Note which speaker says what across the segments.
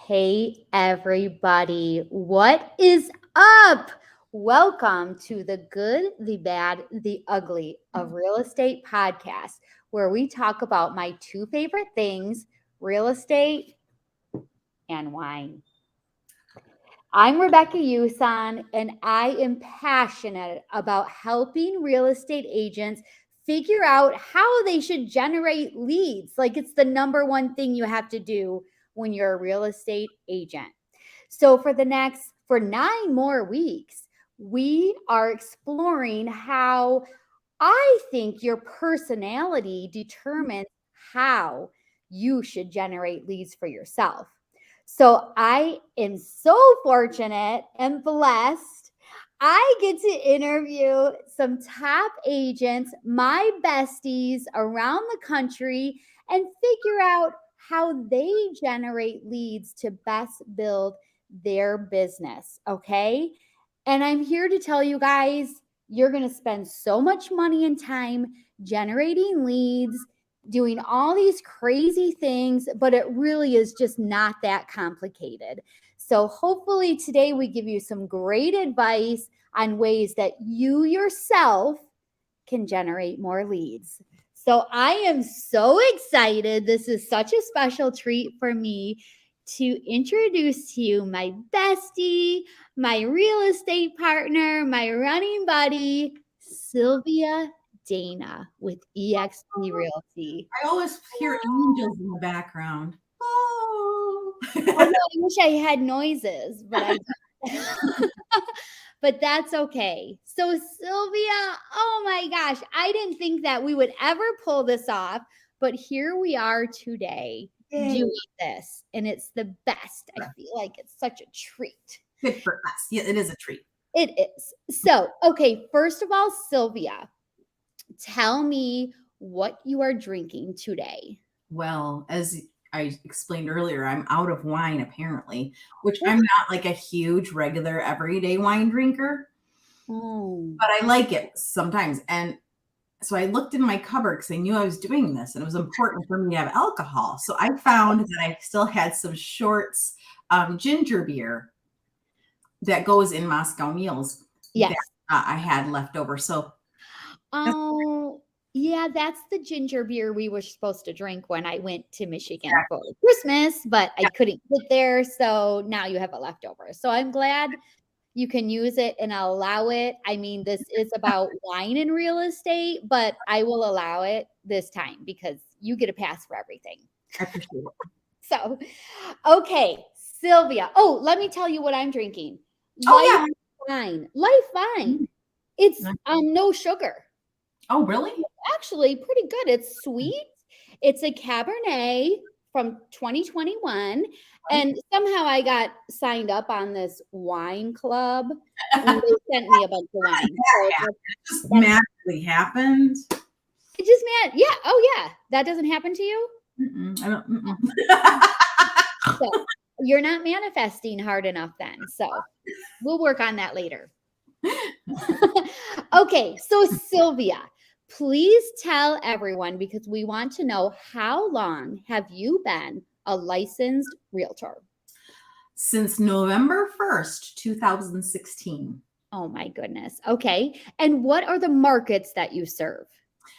Speaker 1: Hey, everybody, what is up? Welcome to the Good, the Bad, the Ugly of Real Estate podcast, where we talk about my two favorite things real estate and wine. I'm Rebecca Yusan, and I am passionate about helping real estate agents figure out how they should generate leads. Like it's the number one thing you have to do when you're a real estate agent. So for 9 more weeks, we are exploring how I think your personality determines how you should generate leads for yourself. So I am so fortunate and blessed. I get to interview some top agents, my besties around the country, and figure out how they generate leads to best build their business. Okay. And I'm here to tell you guys, you're going to spend so much money and time generating leads, doing all these crazy things, but it really is just not that complicated. So hopefully today we give you some great advice on ways that you yourself can generate more leads. So I am so excited. This is such a special treat for me to introduce to you my bestie, my real estate partner, my running buddy, Sylvia Dana with EXP Realty.
Speaker 2: I always hear angels in the background. Oh.
Speaker 1: Oh no, I wish I had noises, but I don't. But that's okay. So Sylvia, oh my gosh, I didn't think that we would ever pull this off, but here we are today doing this, and it's the best. I feel like it's such a treat.
Speaker 2: Good for us. Yeah, it is a treat.
Speaker 1: It is. So, okay, first of all, Sylvia, tell me what you are drinking today.
Speaker 2: Well, as I explained earlier, I'm out of wine apparently, which I'm not like a huge regular everyday wine drinker, but I like it sometimes. And so I looked in my cupboard because I knew I was doing this and it was important for me to have alcohol. So I found that I still had some Shorts ginger beer that goes in Moscow meals.
Speaker 1: Yes.
Speaker 2: That I had left over. So
Speaker 1: oh, yeah, that's the ginger beer we were supposed to drink when I went to Michigan for Christmas, but I couldn't get there. So now you have it left over. So I'm glad you can use it and allow it. I mean, this is about wine and real estate, but I will allow it this time because you get a pass for everything.
Speaker 2: I appreciate it.
Speaker 1: So, okay, Sylvia. Oh, let me tell you what I'm drinking.
Speaker 2: Oh,
Speaker 1: Wine. Life wine. It's no sugar.
Speaker 2: Oh, really?
Speaker 1: Actually pretty good. It's sweet. It's a Cabernet from 2021. And somehow I got signed up on this wine club and they sent me a bunch of wine.
Speaker 2: So it just magically happened.
Speaker 1: It just yeah. Oh yeah. That doesn't happen to you?
Speaker 2: I don't.
Speaker 1: So you're not manifesting hard enough then. So we'll work on that later. Okay. So Sylvia, please tell everyone, because we want to know, how long have you been a licensed realtor?
Speaker 2: Since November 1st, 2016.
Speaker 1: Oh my goodness. Okay. And what are the markets that you serve?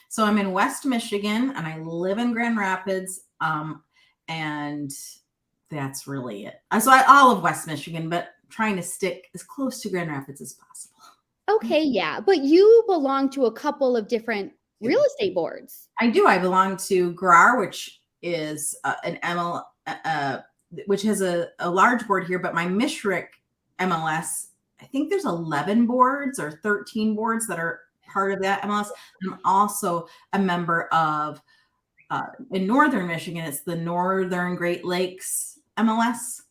Speaker 2: So I'm in West Michigan and I live in Grand Rapids. And that's really it. So all of West Michigan, but trying to stick as close to Grand Rapids as possible.
Speaker 1: Okay, yeah. But you belong to a couple of different real estate boards.
Speaker 2: I do. I belong to GRAR, which is an which has a large board here, but my Mishrick MLS, I think there's 11 boards or 13 boards that are part of that MLS. I'm also a member of, in Northern Michigan, it's the Northern Great Lakes MLS.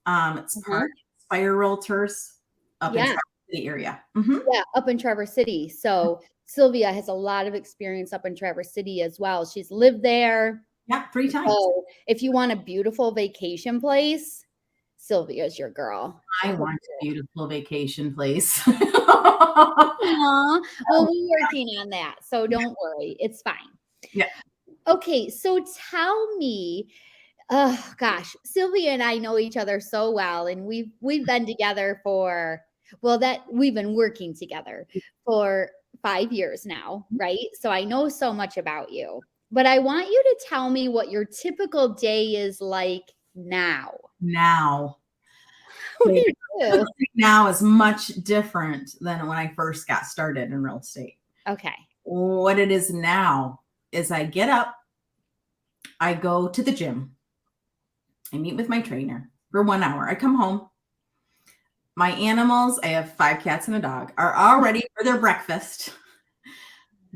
Speaker 2: It's part of Fire Realtors up in Traverse City area.
Speaker 1: Yeah, up in Traverse City. So Sylvia has a lot of experience up in Traverse City as well. She's lived there.
Speaker 2: Yeah, 3 times.
Speaker 1: So if you want a beautiful vacation place, Sylvia's your girl.
Speaker 2: I want a beautiful vacation place.
Speaker 1: Well, we're working on that. So don't worry. It's fine.
Speaker 2: Yeah.
Speaker 1: Okay. So tell me, Oh gosh, Sylvia and I know each other so well, and we've been together for, well, that we've been working together for 5 years now, right? So I know so much about you. But I want you to tell me what your typical day is like now.
Speaker 2: Now.
Speaker 1: What do
Speaker 2: Okay.
Speaker 1: you do?
Speaker 2: Now is much different than when I first got started in real estate.
Speaker 1: Okay.
Speaker 2: What it is now is I get up, I go to the gym, I meet with my trainer for 1 hour. I come home. My animals, I have 5 cats and a dog, are all ready for their breakfast.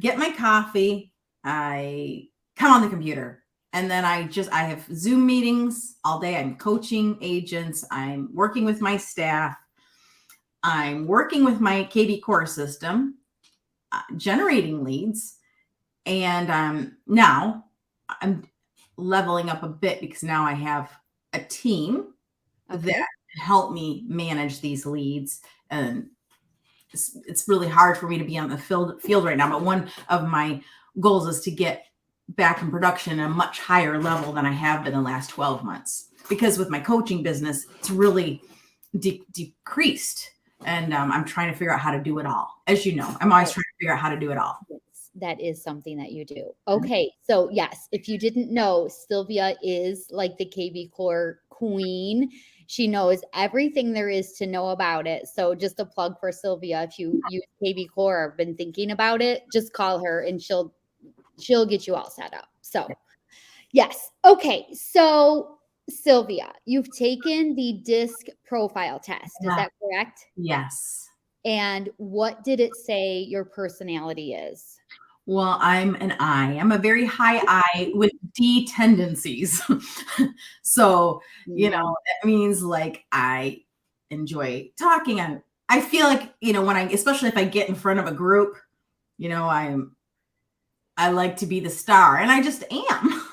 Speaker 2: Get my coffee. I come on the computer. And then I have Zoom meetings all day. I'm coaching agents. I'm working with my staff. I'm working with my KB core system, generating leads. And now I'm leveling up a bit because now I have a team that help me manage these leads. And it's really hard for me to be on the field right now. But one of my goals is to get back in production at a much higher level than I have been the last 12 months. Because with my coaching business, it's really decreased. And I'm trying to figure out how to do it all. As you know, I'm always trying to figure out how to do it all.
Speaker 1: Yes, that is something that you do. Okay. So, yes, if you didn't know, Sylvia is like the KB Core queen. She knows everything there is to know about it. So, just a plug for Sylvia. If you use KB Core or have been thinking about it, just call her and she'll get you all set up. So, yes. Okay. So, Sylvia, you've taken the DISC profile test. Is that correct?
Speaker 2: Yes.
Speaker 1: And what did it say your personality is?
Speaker 2: Well, I'm an I. I'm a very high I with D tendencies. So, that means like I enjoy talking. I feel like, especially if I get in front of a group, I like to be the star, and I just am.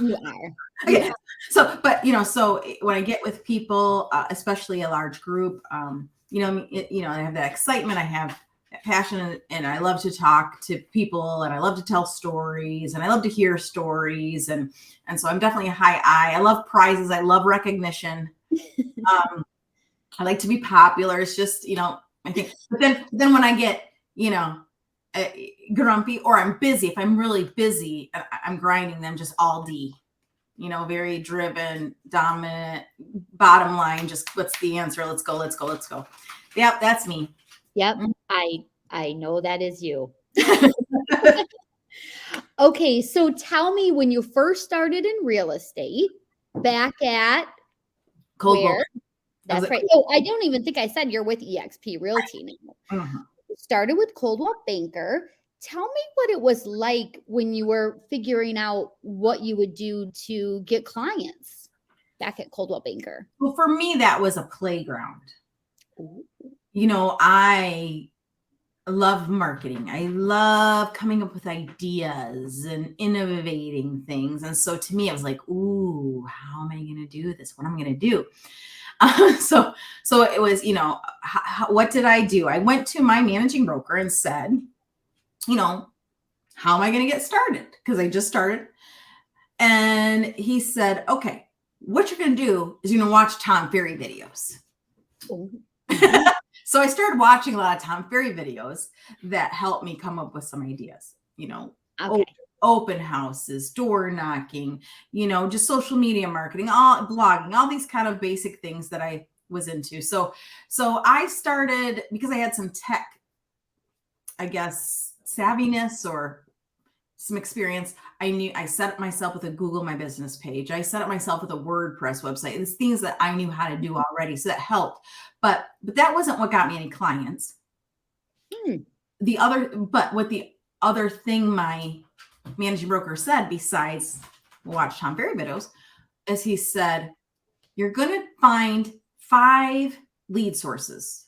Speaker 1: You are.
Speaker 2: Okay. So, but so when I get with people, especially a large group, I have that excitement, I have that passion, and I love to talk to people, and I love to tell stories, and I love to hear stories, and so I'm definitely a high I. I love prizes, I love recognition. I like to be popular. It's just, I think. But then when I get, grumpy or I'm busy, if I'm really busy, I'm grinding them just all D. Very driven, dominant, bottom line, just what's the answer? Let's go. Yep, that's me.
Speaker 1: Yep. I know that is you. Okay, so tell me, when you first started in real estate, back at
Speaker 2: Coldwell.
Speaker 1: That's right. Oh, I don't even think I said you're with EXP Realty now.
Speaker 2: Mm-hmm.
Speaker 1: You started with Coldwell Banker. Tell me what it was like when you were figuring out what you would do to get clients back at Coldwell Banker.
Speaker 2: Well, for me, that was a playground.
Speaker 1: Ooh.
Speaker 2: I love marketing. I love coming up with ideas and innovating things. And so to me, I was like, ooh, how am I going to do this? What am I going to do? So it was, what did I do? I went to my managing broker and said, how am I going to get started? Because I just started. And he said, okay, what you're going to do is you're going to watch Tom Ferry videos. So I started watching a lot of Tom Ferry videos that helped me come up with some ideas, open houses, door knocking, just social media marketing, all blogging, all these kind of basic things that I was into. So I started, because I had some tech, I guess, savviness or some experience. I set up myself with a Google My Business page. I set up myself with a WordPress website. It's things that I knew how to do already. So that helped. But that wasn't what got me any clients. What the other thing my managing broker said, besides watch Tom Ferry videos, is he said, you're going to find 5 lead sources,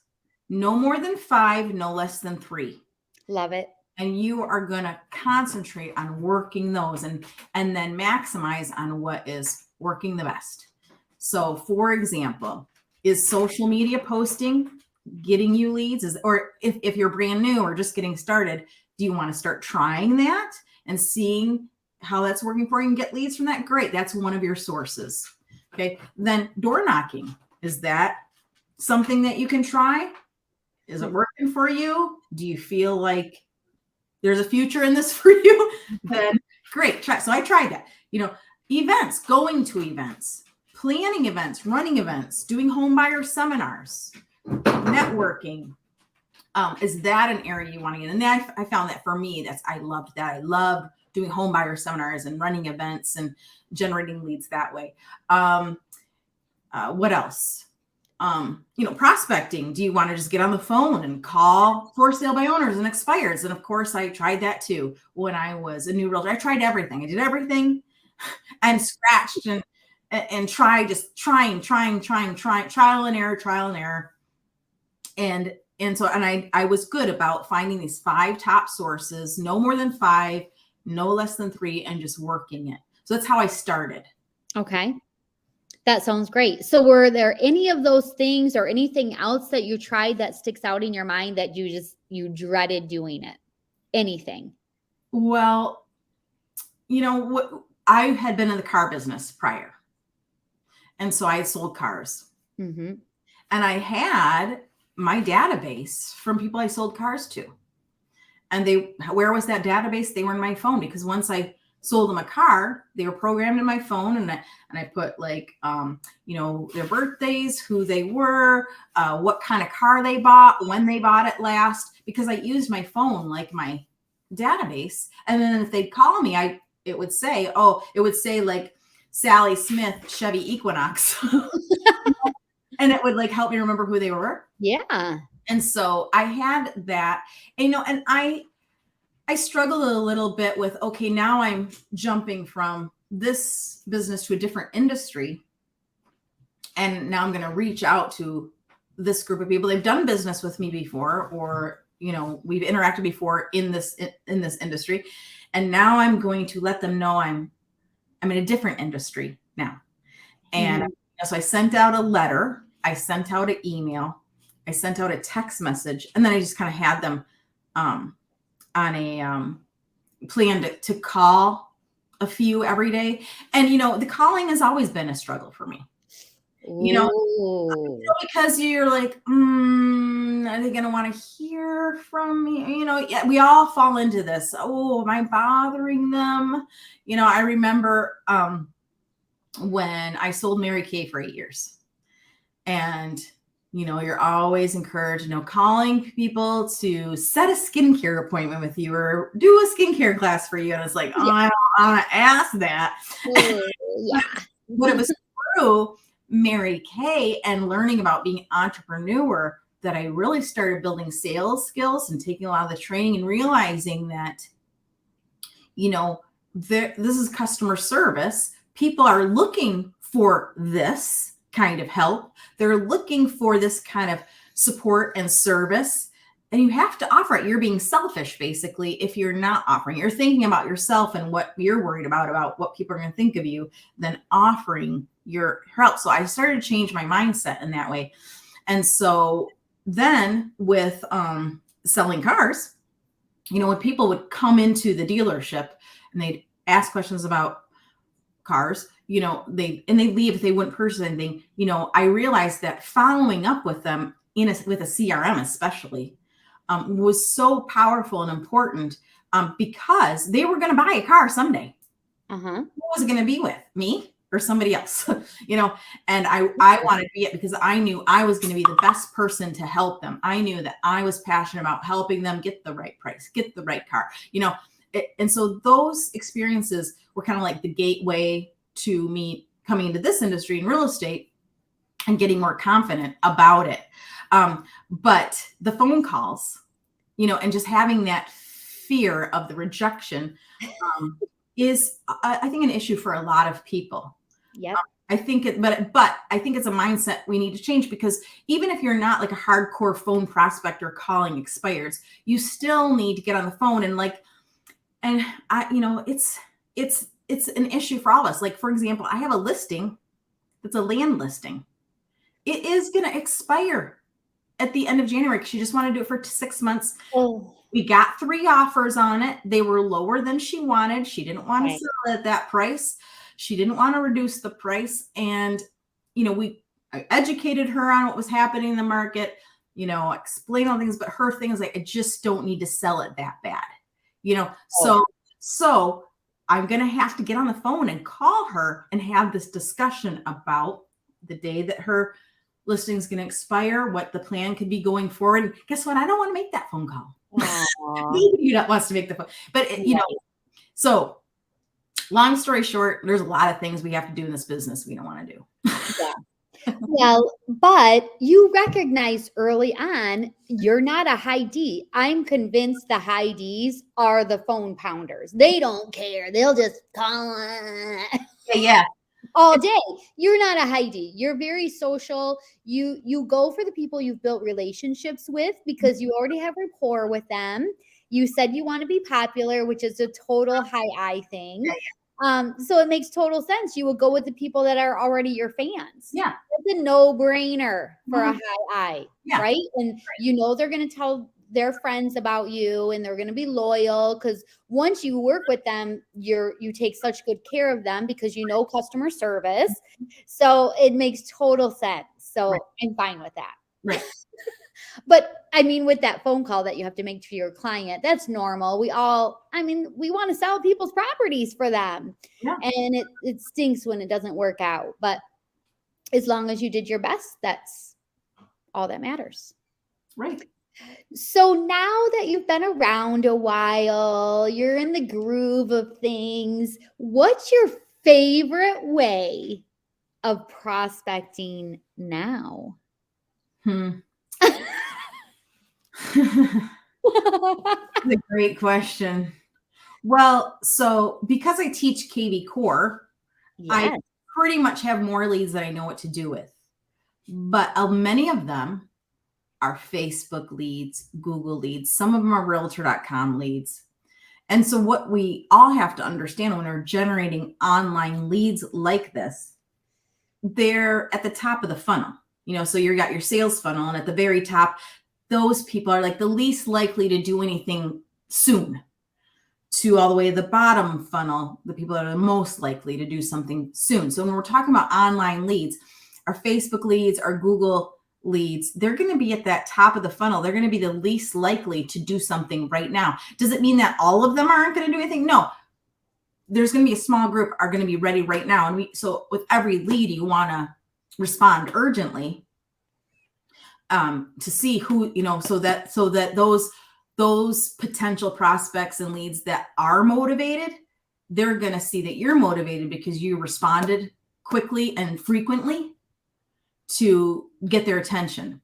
Speaker 2: no more than 5, no less than 3.
Speaker 1: Love it.
Speaker 2: And you are going to concentrate on working those and then maximize on what is working the best. So, for example, is social media posting getting you leads? Or if you're brand new or just getting started, do you want to start trying that and seeing how that's working for you and get leads from that, great. That's one of your sources. Okay. Then door knocking. Is that something that you can try? Is it working for you? Do you feel like there's a future in this for you? Then great. Try. So I tried that. Events, going to events, planning events, running events, doing home buyer seminars, networking. Is that an area you want to get? And then I found that for me, I loved that. I loved doing home buyer seminars and running events and generating leads that way. What else? Prospecting. Do you want to just get on the phone and call for sale by owners and expireds? And of course, I tried that too when I was a new realtor. I tried everything. I did everything and scratched and tried, just trying, trial and error. And so I was good about finding these 5 top sources, no more than 5, no less than 3, and just working it. So that's how I started.
Speaker 1: Okay. That sounds great. So were there any of those things or anything else that you tried that sticks out in your mind that you dreaded doing it? Anything?
Speaker 2: Well, I had been in the car business prior. And so I had sold cars.
Speaker 1: Mm-hmm.
Speaker 2: And I had my database from people I sold cars to. And where was that database? They were in my phone, because once I sold them a car, they were programmed in my phone, and I put their birthdays, who they were, what kind of car they bought, when they bought it last, because I used my phone like my database. And then if they'd call me, it would say like Sally Smith Chevy Equinox. And it would like help me remember who they were.
Speaker 1: Yeah.
Speaker 2: And so I had that, and I struggled a little bit with, okay, now I'm jumping from this business to a different industry. And now I'm going to reach out to this group of people. They've done business with me before, or, we've interacted before in this industry. And now I'm going to let them know I'm in a different industry now. And so I sent out a letter. I sent out an email. I sent out a text message. And then I just kind of had them on a plan to call a few every day. And, the calling has always been a struggle for me. Because you're like, are they going to want to hear from me? Yeah, we all fall into this. Oh, am I bothering them? I remember when I sold Mary Kay for 8 years. And, you're always encouraged, calling people to set a skincare appointment with you or do a skincare class for you. And it's like, oh, I don't want to ask that.
Speaker 1: Yeah.
Speaker 2: But it was through Mary Kay and learning about being entrepreneur that I really started building sales skills and taking a lot of the training and realizing that, this is customer service. People are looking for this kind of help. They're looking for this kind of support and service, and you have to offer it. You're being selfish, basically, if you're not offering. You're thinking about yourself and what you're worried about what people are going to think of you, than offering your help. So I started to change my mindset in that way. And so then with selling cars, when people would come into the dealership and they'd ask questions about cars, they'd leave if they wouldn't purchase anything. I realized that following up with them with a CRM especially was so powerful and important, because they were going to buy a car someday. Who was it going to be with? Me or somebody else? And I wanted to be it, because I knew I was going to be the best person to help them. I knew that I was passionate about helping them get the right price, get the right car, and so those experiences were kind of like the gateway to me coming into this industry in real estate and getting more confident about it. But the phone calls, and just having that fear of the rejection is, I think, an issue for a lot of people.
Speaker 1: Yep.
Speaker 2: I think but I think it's a mindset we need to change, because even if you're not like a hardcore phone prospector calling expireds, you still need to get on the phone it's an issue for all of us. Like, for example, I have a listing that's a land listing. It is going to expire at the end of January, because she just wanted to do it for 6 months.
Speaker 1: Oh.
Speaker 2: We got 3 offers on it. They were lower than she wanted. She didn't want to
Speaker 1: Okay.
Speaker 2: sell it at that price. She didn't want to reduce the price. And, I educated her on what was happening in the market, explain all things, but her thing is like, I just don't need to sell it that bad,
Speaker 1: Oh,
Speaker 2: so I'm going to have to get on the phone and call her and have this discussion about the day that her listing is going to expire, what the plan could be going forward. And guess what? I don't want to make that phone call.
Speaker 1: aw.
Speaker 2: Nobody wants to make the phone. But, so long story short, there's a lot of things we have to do in this business we don't want to do.
Speaker 1: Yeah. Well, but you recognized early on you're not a high D. I'm convinced the high Ds are the phone pounders. They don't care. They'll just call
Speaker 2: Yeah.
Speaker 1: all day. You're not a high D. You're very social. You go for the people you've built relationships with because you already have rapport with them. You said you want to be popular, which is a total high I thing. So it makes total sense. You would go with the people that are already your fans.
Speaker 2: Yeah.
Speaker 1: It's a no-brainer for a
Speaker 2: Mhm.
Speaker 1: high I,
Speaker 2: Yeah.
Speaker 1: right? And they're going to tell their friends about you and they're going to be loyal because once you work with them, you take such good care of them because customer service. So it makes total sense. So
Speaker 2: Right.
Speaker 1: I'm fine with that.
Speaker 2: Right.
Speaker 1: But I mean, with that phone call that you have to make to your client, that's normal. We want to sell people's properties for them.
Speaker 2: Yeah.
Speaker 1: And it stinks when it doesn't work out. But as long as you did your best, that's all that matters.
Speaker 2: Right.
Speaker 1: So now that you've been around a while, you're in the groove of things, what's your favorite way of prospecting now?
Speaker 2: That's a great question. Well, so because I teach KV Core, I
Speaker 1: Yes.
Speaker 2: pretty much have more leads that I know what to do with. But many of them are Facebook leads, Google leads. Some of them are realtor.com leads. And so what we all have to understand when we're generating online leads like this, they're at the top of the funnel. So you got your sales funnel, and at the very top, those people are like the least likely to do anything soon, to all the way to the bottom funnel, the people that are the most likely to do something soon. So when we're talking about online leads, our Facebook leads, our Google leads, they're going to be at that top of the funnel. They're going to be the least likely to do something right now. Does it mean that all of them aren't going to do anything? No. There's going to be a small group are going to be ready right now. And so with every lead, you want to respond urgently to see who, so that those potential prospects and leads that are motivated, they're going to see that you're motivated because you responded quickly and frequently to get their attention.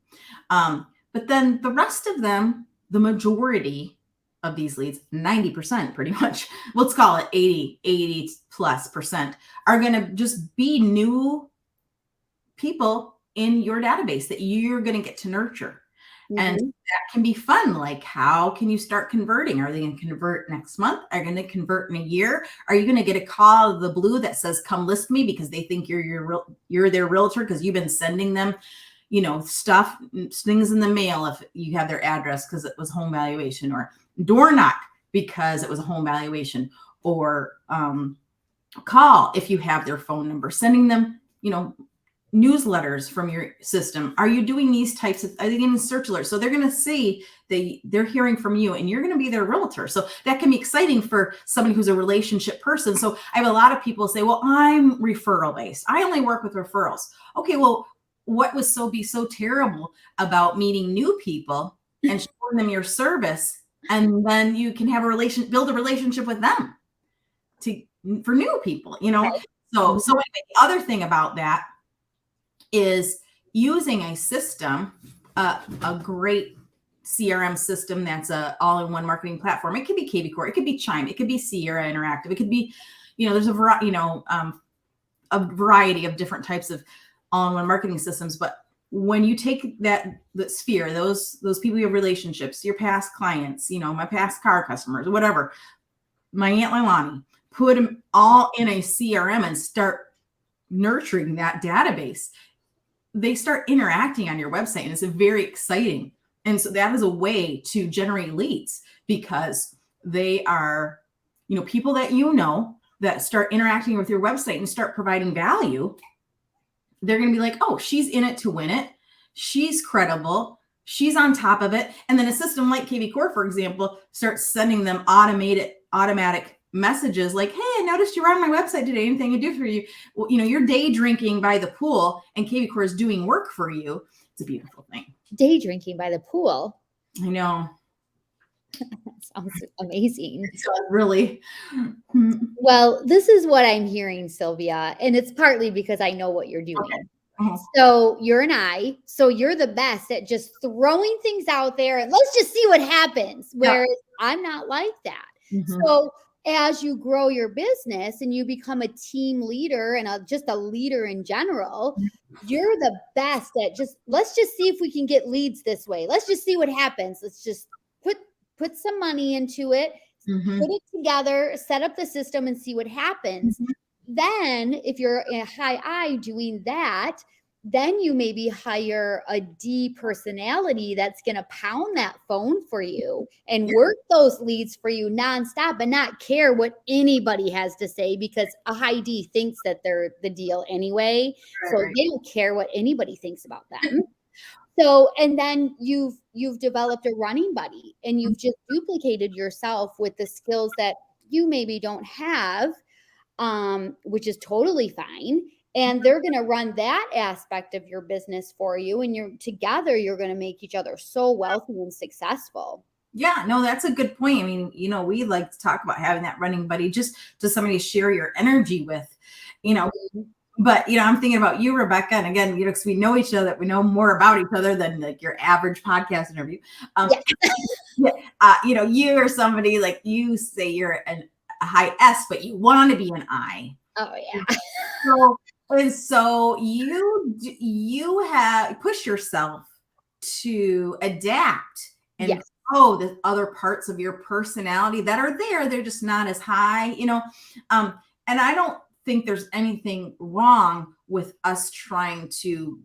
Speaker 2: But then the rest of them, the majority of these leads, 90% pretty much, let's call it 80 plus percent, are going to just be new people in your database that you're going to get to nurture. And that can be fun. Like, how can you start converting? Are they going to convert next month? Are they going to convert in a year? Are you going to get a call out of the blue that says, come list me, because they think you're their realtor because you've been sending them, stuff, things in the mail if you have their address because it was home valuation, or door knock because it was a home valuation, or call if you have their phone number, sending them, newsletters from your system. Are you doing these types of, are they getting search alerts? So they're going to see they're hearing from you and you're going to be their realtor. So that can be exciting for somebody who's a relationship person. So I have a lot of people say, well, I'm referral based. I only work with referrals. Okay, well, what would be so terrible about meeting new people and showing them your service, and then you can have build a relationship with them for new people,
Speaker 1: Right.
Speaker 2: So anyway, the other thing about that is using a system, a great CRM system that's a all-in-one marketing platform. It could be KV Core, it could be Chime, it could be Sierra Interactive, it could be, there's a variety of different types of all-in-one marketing systems. But when you take the sphere, those people you have relationships, your past clients, my past car customers, whatever, my Aunt Leilani, put them all in a CRM and start nurturing that database. They start interacting on your website, and it's very exciting. And so that is a way to generate leads. because they are, people that that start interacting with your website and start providing value. They're going to be like, oh, she's in it to win it. She's credible. She's on top of it. And then a system like KV Core, for example, starts sending them automatic messages like, hey, I noticed you're on my website today. Anything I do for you? Well, you're day drinking by the pool and KV Core is doing work for you. It's a beautiful thing.
Speaker 1: Day drinking by the pool.
Speaker 2: I know.
Speaker 1: Sounds amazing.
Speaker 2: So really.
Speaker 1: Well, this is what I'm hearing, Sylvia, and it's partly because I know what you're doing.
Speaker 2: Okay. Uh-huh.
Speaker 1: So you're you're the best at just throwing things out there and let's just see what happens. Whereas I'm not like that. Mm-hmm. So as you grow your business and you become a team leader and just a leader in general, you're the best at let's just see if we can get leads this way. Let's just see what happens. Let's just put some money into it, mm-hmm. put it together, set up the system and see what happens. Mm-hmm. Then if you're a high I doing that, then you maybe hire a D personality that's going to pound that phone for you and work those leads for you nonstop and not care what anybody has to say, because a high D thinks that they're the deal anyway. Right. So they don't care what anybody thinks about them. So, and then you've developed a running buddy and you've just duplicated yourself with the skills that you maybe don't have, which is totally fine. And they're going to run that aspect of your business for you. And you're going to make each other so wealthy and successful.
Speaker 2: Yeah, no, that's a good point. I mean, we like to talk about having that running buddy just to somebody to share your energy with, Mm-hmm. But, I'm thinking about you, Rebecca. And again, because we know each other, we know more about each other than like your average podcast interview. You or somebody like you say you're a high S, but you want to be an I.
Speaker 1: Oh, yeah.
Speaker 2: So you have pushed yourself to adapt and grow the other parts of your personality that are there. They're just not as high, and I don't think there's anything wrong with us trying to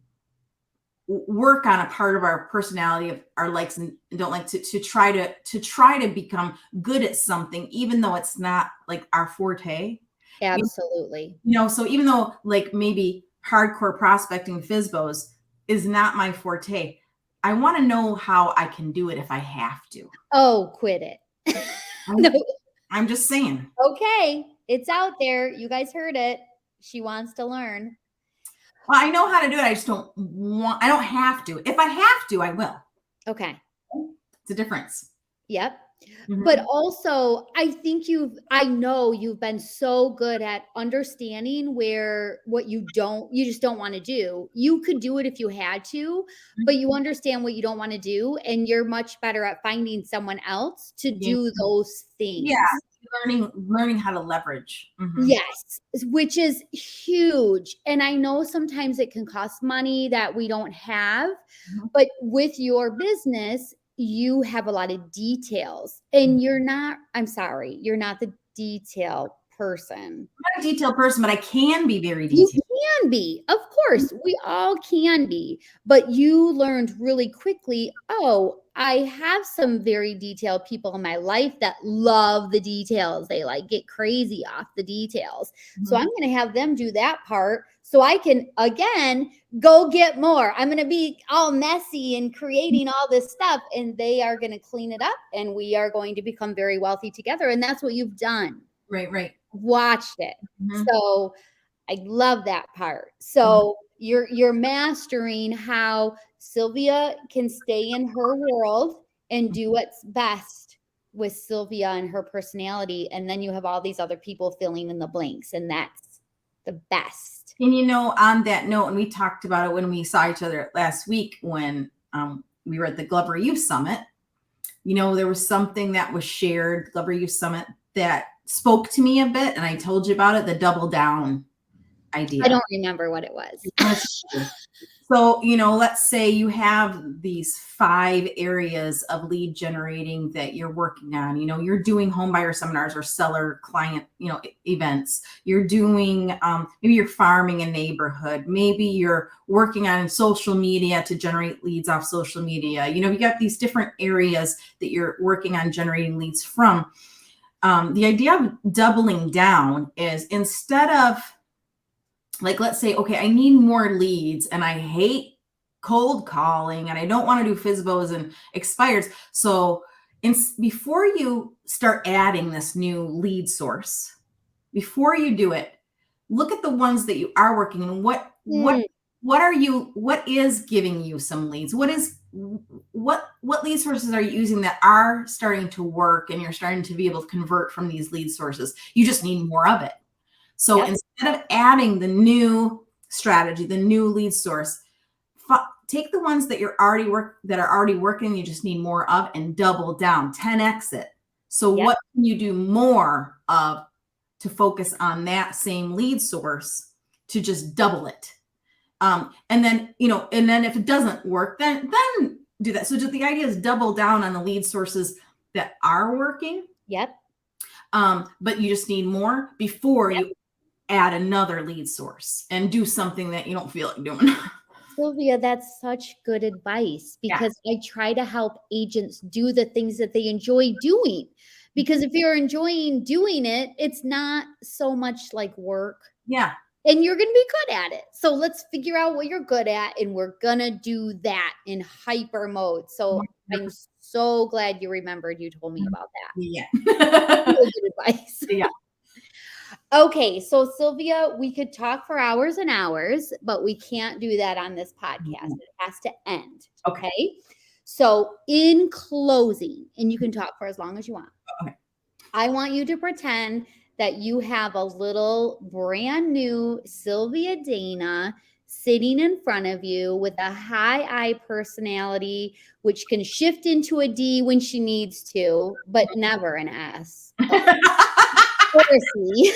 Speaker 2: work on a part of our personality, of our likes and don't like, to try to become good at something, even though it's not like our forte.
Speaker 1: Absolutely.
Speaker 2: So even though like maybe hardcore prospecting FSBOs is not my forte, I want to know how I can do it if I have to.
Speaker 1: Oh, quit it.
Speaker 2: No. I'm just saying.
Speaker 1: Okay. It's out there. You guys heard it. She wants to learn.
Speaker 2: Well, I know how to do it. I don't have to. If I have to, I will.
Speaker 1: Okay.
Speaker 2: It's a difference.
Speaker 1: Yep. Mm-hmm. But also, I think I know you've been so good at understanding what you just don't want to do. You could do it if you had to, but you understand what you don't want to do. And you're much better at finding someone else to do those things.
Speaker 2: Yeah. Learning how to leverage. Mm-hmm.
Speaker 1: Yes, which is huge. And I know sometimes it can cost money that we don't have, but with your business, you have a lot of details and you're not the detail person.
Speaker 2: I'm not a detailed person, but I can be very detailed.
Speaker 1: You can be, of course, we all can be, but you learned really quickly, oh, I have some very detailed people in my life that love the details. They get crazy off the details. Mm-hmm. So I'm going to have them do that part so I can, again, go get more. I'm going to be all messy and creating all this stuff, and they are going to clean it up, and we are going to become very wealthy together. And that's what you've done.
Speaker 2: Right.
Speaker 1: Watched it. Mm-hmm. So I love that part. So you're mastering how Sylvia can stay in her world and do what's best with Sylvia and her personality. And then you have all these other people filling in the blanks, and that's the best.
Speaker 2: And on that note, and we talked about it when we saw each other last week when we were at the Glover Youth Summit, there was something that was shared, Glover Youth Summit, that spoke to me a bit. And I told you about it, the double down. idea.
Speaker 1: I don't remember what it was.
Speaker 2: So, let's say you have these 5 areas of lead generating that you're working on. You're doing home buyer seminars or seller client, events. You're doing, maybe you're farming a neighborhood. Maybe you're working on social media to generate leads off social media. You got these different areas that you're working on generating leads from. The idea of doubling down is, instead of, like, let's say, okay, I need more leads and I hate cold calling and I don't want to do FSBOs and expires. So before you start adding this new lead source, before you do it, look at the ones that you are working on. What is giving you some leads? What lead sources are you using that are starting to work and you're starting to be able to convert from these lead sources? You just need more of it. So instead of adding the new strategy, the new lead source, take the ones that are already working, you just need more of, and double down, 10x it. So what can you do more of to focus on that same lead source to just double it? And then if it doesn't work, then do that. So just the idea is double down on the lead sources that are working.
Speaker 1: Yep.
Speaker 2: But you just need more before you add another lead source and do something that you don't feel like doing.
Speaker 1: Sylvia, that's such good advice, because I try to help agents do the things that they enjoy doing. Because if you're enjoying doing it, it's not so much like work.
Speaker 2: Yeah.
Speaker 1: And you're going to be good at it. So let's figure out what you're good at, and we're going to do that in hyper mode. So I'm so glad you remembered you told me about that.
Speaker 2: Yeah.
Speaker 1: Really good advice.
Speaker 2: Yeah.
Speaker 1: Okay, so Sylvia, we could talk for hours and hours, but we can't do that on this podcast. It has to end. Okay. So in closing, and you can talk for as long as you want.
Speaker 2: Okay.
Speaker 1: I want you to pretend that you have a little brand new Sylvia Dana sitting in front of you with a high I personality, which can shift into a D when she needs to, but never an S. Or a C.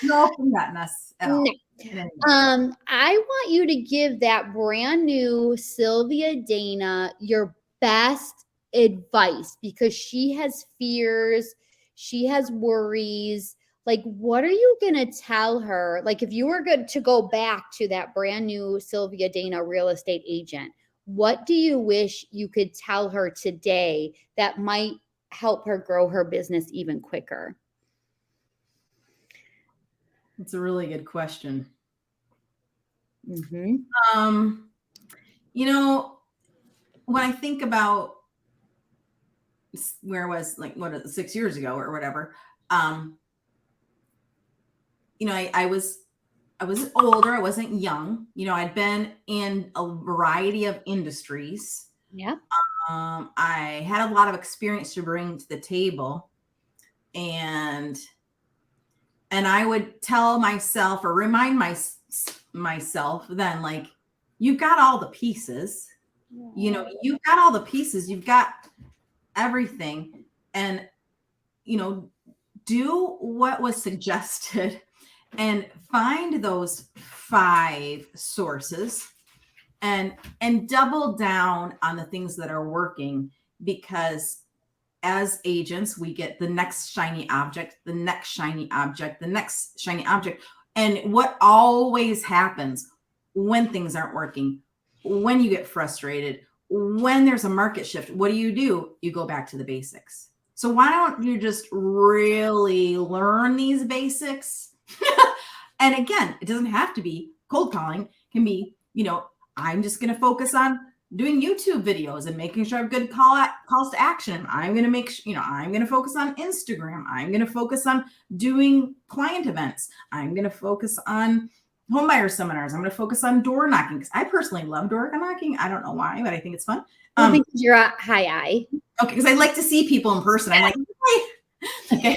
Speaker 2: No, not us at all.
Speaker 1: No. I want you to give that brand new Sylvia Dana your best advice, because she has fears, she has worries. Like, what are you going to tell her? Like, if you were good to go back to that brand new Sylvia Dana real estate agent, what do you wish you could tell her today that might help her grow her business even quicker?
Speaker 2: It's a really good question.
Speaker 1: Mm-hmm.
Speaker 2: When I think about where I was, like, 6 years ago or whatever, I was older. I wasn't young. I'd been in a variety of industries.
Speaker 1: Yeah.
Speaker 2: I had a lot of experience to bring to the table, and I would tell myself, or remind myself then, like, you've got all the pieces. You've got all the pieces. You've got everything, and do what was suggested and find those 5 sources and double down on the things that are working, because as agents, we get the next shiny object, the next shiny object, the next shiny object. And what always happens when things aren't working, when you get frustrated, when there's a market shift, what do? You go back to the basics. So why don't you just really learn these basics? And again, it doesn't have to be cold calling. It can be, I'm just going to focus on doing YouTube videos and making sure I have good calls to action. I'm going to I'm going to focus on Instagram. I'm going to focus on doing client events. I'm going to focus on homebuyer seminars. I'm going to focus on door knocking, because I personally love door knocking. I don't know why, but I think it's fun.
Speaker 1: Because you're a high I.
Speaker 2: Okay, because I like to see people in person. I'm like, hey. Okay.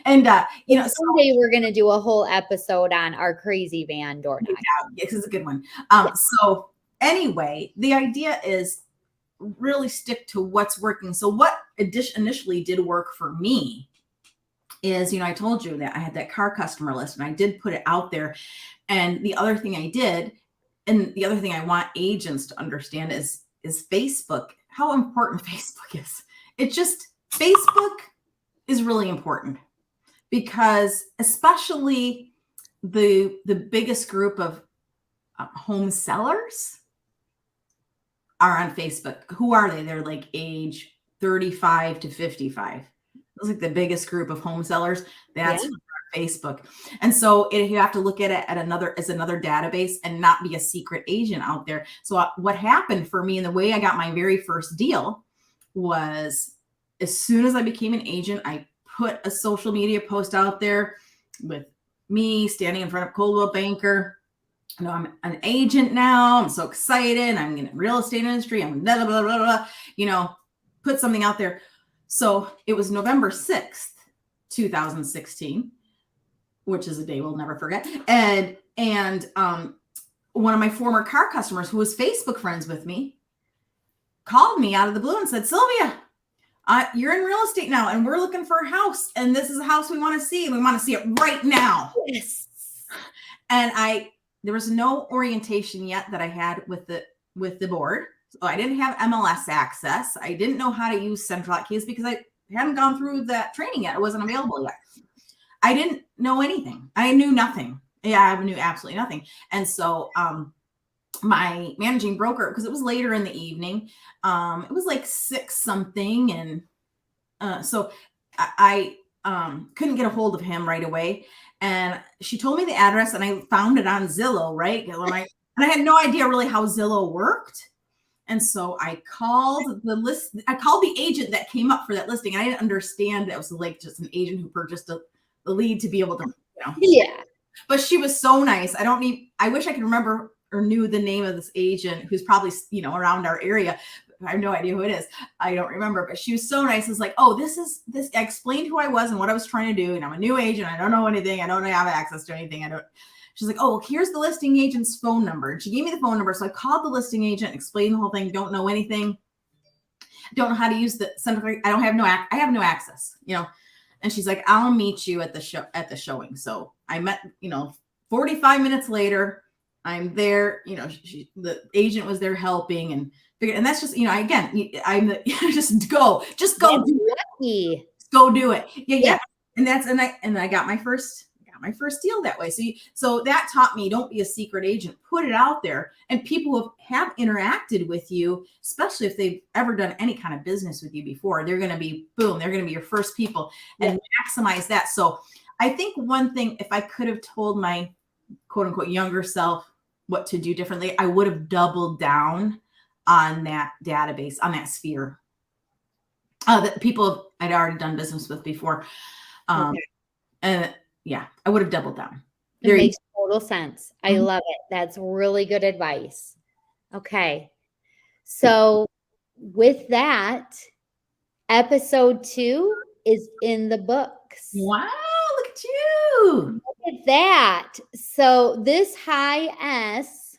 Speaker 1: Someday we're going to do a whole episode on our crazy van door knocking.
Speaker 2: Yeah, this is a good one. So anyway, the idea is really stick to what's working. So what initially did work for me is, I told you that I had that car customer list and I did put it out there. And the other thing I did, and the other thing I want agents to understand is Facebook, how important Facebook is. Facebook is really important because especially the biggest group of home sellers are on Facebook. Who are they? They're like age 35 to 55. It's like the biggest group of home sellers. That's on Facebook. And so you have to look at it as another database and not be a secret agent out there. So what happened for me and the way I got my very first deal was as soon as I became an agent, I put a social media post out there with me standing in front of Coldwell Banker. I'm an agent now. I'm so excited. I'm in the real estate industry. I'm blah, blah, blah, blah, blah, put something out there. So it was November 6th, 2016, which is a day we'll never forget. And one of my former car customers who was Facebook friends with me called me out of the blue and said, Sylvia, you're in real estate now and we're looking for a house. And this is a house we want to see. And we want to see it right now.
Speaker 1: Yes.
Speaker 2: And there was no orientation yet that I had with the board. So I didn't have MLS access. I didn't know how to use central keys because I hadn't gone through that training yet. It wasn't available yet. I didn't know anything. I knew nothing. Yeah, I knew absolutely nothing. And so my managing broker, because it was later in the evening, it was like 6 something. And so I couldn't get a hold of him right away. And she told me the address and I found it on Zillow, right? And I had no idea really how Zillow worked. And so I called the agent that came up for that listing. I didn't understand that it was like just an agent who purchased the lead to be able to,
Speaker 1: Yeah.
Speaker 2: But she was so nice. I wish I could remember or knew the name of this agent who's probably, around our area. I have no idea who it is. I don't remember, but she was so nice. It's like, oh, this. I explained who I was and what I was trying to do. And I'm a new agent. I don't know anything. I don't have access to anything. She's like, oh, here's the listing agent's phone number. And she gave me the phone number. So I called the listing agent, explained the whole thing. Don't know anything. Don't know how to use the central. I have no access, And she's like, I'll meet you at the showing. So I met, 45 minutes later, I'm there, the agent was there helping and that's just, again, just go do it. Go do it. Yeah. And I got my first deal that way. So that taught me, don't be a secret agent, put it out there. And people who have interacted with you, especially if they've ever done any kind of business with you before, they're going to be, boom, they're going to be your first people and maximize that. So I think one thing, if I could have told my quote unquote younger self what to do differently, I would have doubled down on that database, on that sphere that people I'd already done business with before. And yeah, I would have doubled down.
Speaker 1: It makes total sense. I love it. That's really good advice. Okay. So with that, episode 2 is in the books.
Speaker 2: Wow, look at you.
Speaker 1: Look at that. So this high S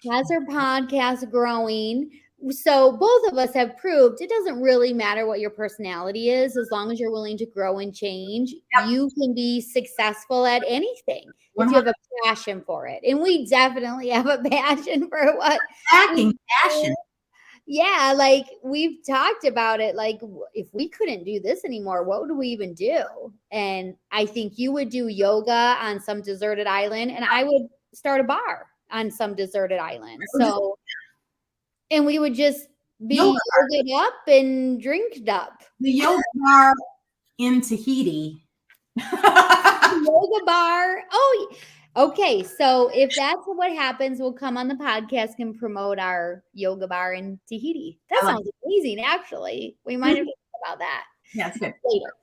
Speaker 1: has her podcast growing. So both of us have proved it doesn't really matter what your personality is, as long as you're willing to grow and change. Yep. You can be successful at anything if you have a passion for it. And we definitely have a passion for what?
Speaker 2: Passion.
Speaker 1: Yeah, like we've talked about it. Like if we couldn't do this anymore, what would we even do? And I think you would do yoga on some deserted island, and I would start a bar on some deserted island. So. And we would just be yoga up and drinked up.
Speaker 2: The yoga bar in Tahiti.
Speaker 1: Yoga bar. Oh, okay. So if that's what happens, we'll come on the podcast and promote our yoga bar in Tahiti. That sounds amazing, actually. We might have talked about that.
Speaker 2: Yeah, it's good.
Speaker 1: Later.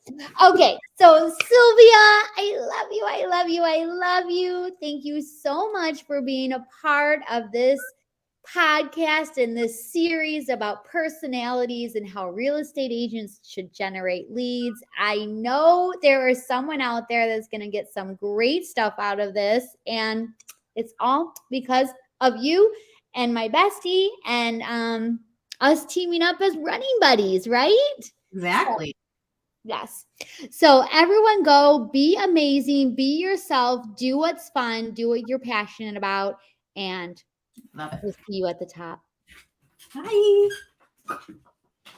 Speaker 1: Okay. So Sylvia, I love you. I love you. I love you. Thank you so much for being a part of this podcast in this series about personalities and how real estate agents should generate leads. I know there is someone out there that's going to get some great stuff out of this, and it's all because of you and my bestie and us teaming up as running buddies, right?
Speaker 2: Exactly.
Speaker 1: Yes. So everyone go be amazing, be yourself, do what's fun, do what you're passionate about, and
Speaker 2: Love it.
Speaker 1: we'll see you at the top.
Speaker 2: Bye.